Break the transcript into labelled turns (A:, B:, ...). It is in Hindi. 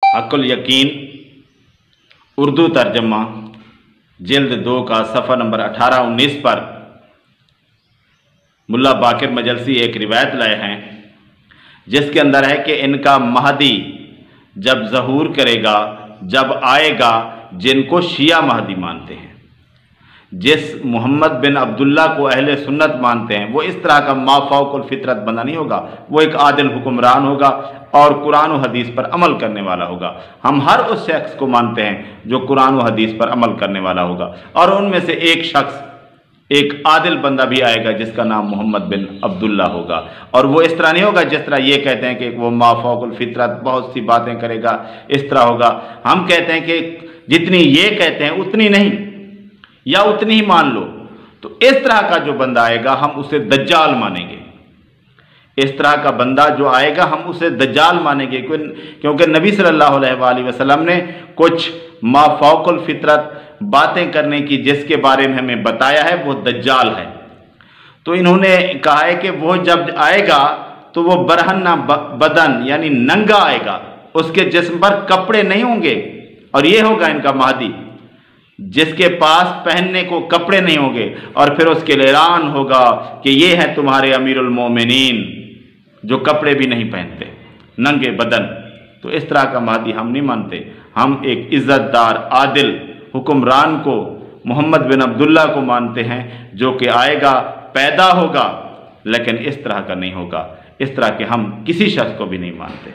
A: हक़ुल यकीन उर्दू तर्जमा जिल्द 2 का सफ़ा नंबर 18-19 पर मुल्ला बाकिर मजलसी एक रिवायत लाए हैं जिसके अंदर है कि इनका महदी जब ज़हूर करेगा, जब आएगा, जिनको शिया महदी मानते हैं, जिस मोहम्मद बिन अब्दुल्ला को अहले सुन्नत मानते हैं, वो इस तरह का माफ़ौक़ुल फितरत बंदा नहीं होगा। वो एक आदिल हुक्मरान होगा और कुरान और हदीस पर अमल करने वाला होगा। हम हर उस शख्स को मानते हैं जो कुरान और हदीस पर अमल करने वाला होगा, और उनमें से एक शख्स, एक आदिल बंदा भी आएगा जिसका नाम मोहम्मद बिन अब्दुल्ला होगा। और वो इस तरह नहीं होगा जिस तरह ये कहते हैं कि वो माफ़ौक़ुल फितरत बहुत सी बातें करेगा, इस तरह होगा। हम कहते हैं कि जितनी ये कहते हैं उतनी नहीं, या उतनी ही मान लो। तो इस तरह का जो बंदा आएगा हम उसे दज्जाल मानेंगे। इस तरह का बंदा जो आएगा हम उसे दज्जाल मानेंगे, क्योंकि नबी सल्लल्लाहु अलैहि वसल्लम ने कुछ माफ़ौक़ुल फितरत बातें करने की जिसके बारे में हमें बताया है वो दज्जाल है। तो इन्होंने कहा है कि वो जब आएगा तो वो बरहन्ना बदन यानी नंगा आएगा, उसके जिस्म पर कपड़े नहीं होंगे, और ये होगा इनका महदी जिसके पास पहनने को कपड़े नहीं होंगे। और फिर उसके लिए ऐलान होगा कि ये है तुम्हारे अमीरुल मोमिनीन जो कपड़े भी नहीं पहनते, नंगे बदन। तो इस तरह का महदी हम नहीं मानते। हम एक इज़्ज़तदार आदिल हुक्मरान को, मोहम्मद बिन अब्दुल्ला को मानते हैं, जो कि आएगा, पैदा होगा, लेकिन इस तरह का नहीं होगा। इस तरह के हम किसी शख्स को भी नहीं मानते।